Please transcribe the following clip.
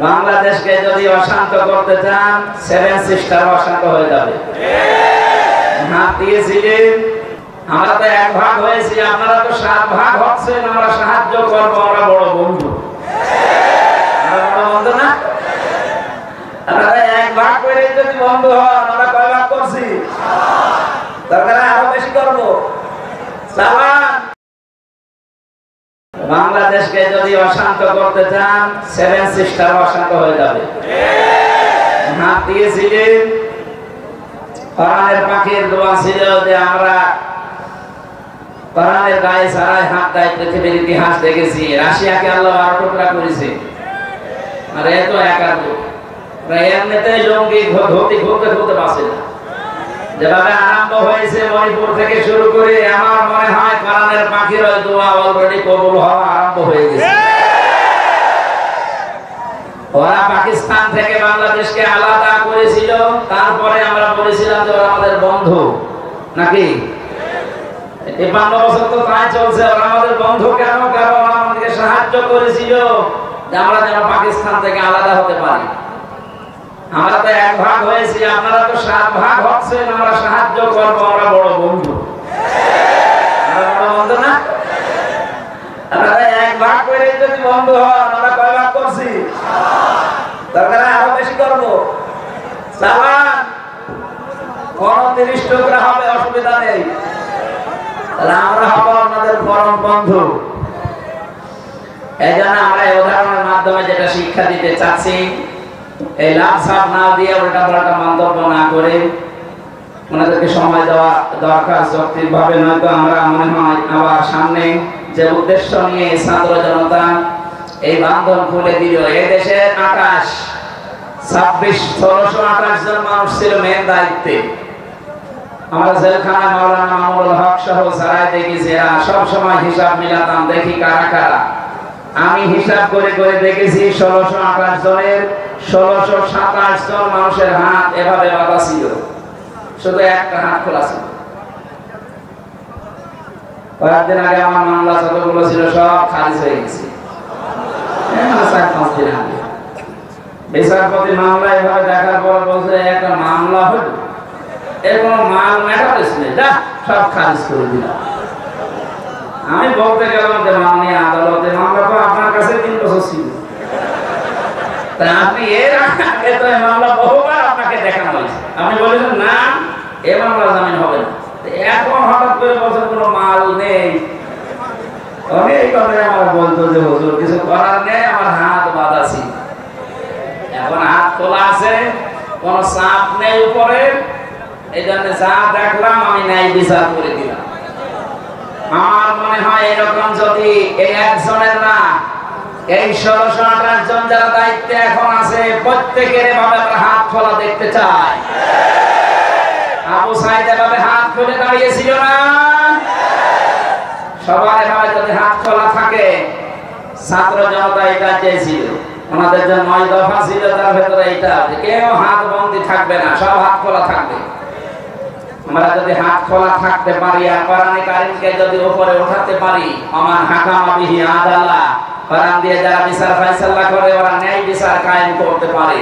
বাংলাদেশকে যদি অশান্ত করতে চান, সেভেন সিস্টার অশান্ত হয়ে যাবে। হাত দিয়েছিলেন, আমরা তো এক ভাগ হয়েছি, আপনারা তো 7 ভাগ হচ্ছেন। আমরা সাহায্য করবো, আমরা বড় বন্ধু। আমরা বড় বন্ধু না? আপনারা এক ভাগ করে যদি বন্ধু হন, আমরা কয় ভাগ করছি? দরকার আরো বেশি করবো। বাংলাদেশকে যদি অশান্ত করতে চান, সেভেন সিস্টার অশান্ত হয়ে যাবে। হাত দিয়েছিলেন, কোরআনের পাখির দোয়া ছিল যে আমরা কোরআনের গায়ে ছাড়াই হাত দেয়। পৃথিবীর ইতিহাস দেখেছি, রাশিয়াকে আল্লাহ 12 টুকরা করেছে। আর এত একাত্ম এমনিতে জঙ্গি ধরতে ঘুরতে ঘুরতে বাঁচে না। যেভাবে আরম্ভ হয়েছে মণিপুর থেকে শুরু করে, আমার মনে হয় কোরআনের পাখির দোয়া অলরেডি কবুল হওয়া আরম্ভ হয়ে গেছে। ওরা পাকিস্তান থেকে বাংলাদেশকে আলাদা করেছিল, তারপরে আমরা বলেছিলাম যে ওরা আমাদের বন্ধু নাকি। 52 বছর তো তাই চলছে। ওরা আমাদের বন্ধু কেন? কারণ ওরা আমাদেরকে সাহায্য করেছিল যে আমরা যেন পাকিস্তান থেকে আলাদা হতে পারি। আমরা তো এক ভাগ হয়েছি, আপনারা তো 7 ভাগ হচ্ছেন। আমরা সাহায্য করবো, আমরা বড় বন্ধু। আমরা বড় বন্ধু না? আপনারা এক ভাগ করে যদি বন্ধু হন, আমরা কয় ভাগ করছি? দরকার আরো বেশি করবো। 29 টুকরা হবে, অসুবিধা নেই। তাহলে আমরা হবো আপনাদের পরম বন্ধু। এই জন্য আমরা এই উদাহরণের মাধ্যমে যেটা শিক্ষা দিতে চাচ্ছি, এই লাভ সাপ না দিয়ে উল্টা পাল্টা মন্তব্য না করে ওনাদেরকে সময় দেওয়া দরকার যৌক্তিক ভাবে। নয়তো আমরা মনে হয় আবার সামনে যে উদ্দেশ্য নিয়ে ছাত্র জনতা এই বান্ধন খুলে দিল, এই দেশের 1628 জন মানুষ ছিল মেন দায়িত্বে। আমরা জেলখানায় মাওলানা মামুনুল হক সহ যারাই দেখেছি, এরা সবসময় হিসাব মিলাতাম, দেখি কারা কারা। আমি হিসাব করে করে দেখেছি 1628 জনের 1627 জন মানুষের হাত এভাবে বাঁধা ছিল, শুধু একটা হাত খোলা ছিল। কয়েকদিন আগে আমার মামলা যতগুলো ছিল সব খারিজ হয়ে গেছে। 4-5 দিন আগে বিচারপতি মামলা এভাবে দেখার পর বলছে, একটা মামলা হলো, এর কোনো মাল ম্যাটারিস নেই, যা সব খারিজ করে দিলাম। আমি বলতে গেলাম যে মাননীয় আদালতে মামলা তো আপনার কাছে 3 বছর ছিল, তাই আপনি এর আগে তো এই মামলা বহুবার আপনাকে দেখানো হয়েছে। আপনি বলেছেন না, এ মামলা জামিন হবে না। এখন হঠাৎ করে বছর কোনো মাল নেই। এই কথাই আমার বলতো যে হুজুর কিছু করার নেই, আমার হাত বাঁধা ছিল। এখন হাত খোলা আছে, কোন চাপ নেই উপরে। এই জন্য যা দেখলাম আমি ন্যায় বিচার করে দিলাম। আমার মনে হয় এরকম যদি এই একজনের না, এই 1628 জন যারা দায়িত্বে এখন আছে, প্রত্যেকের এভাবে আমরা হাত খোলা দেখতে চাই। আবু সাইদ এভাবে হাত খুলে দাঁড়িয়েছিল না? সবার এভাবে যদি হাত খোলা থাকে, ছাত্র জনতা এটা চেয়েছিল। ওনাদের যে 9 দফা ছিল, তার ভেতরে এটা কেউ হাত বন্দি থাকবে না, সব হাত খোলা থাকবে। আমরা যদি হাত খোলা থাকতে পারি আর কোরআনে কারীমকে যদি উপরে উঠাতে পারি, আমান হাকামা বিহি আদালা, কোরআন দিয়ে যারা বিচার ফায়সালা করে, ওরা ন্যায় বিচার কায়েম করতে পারে।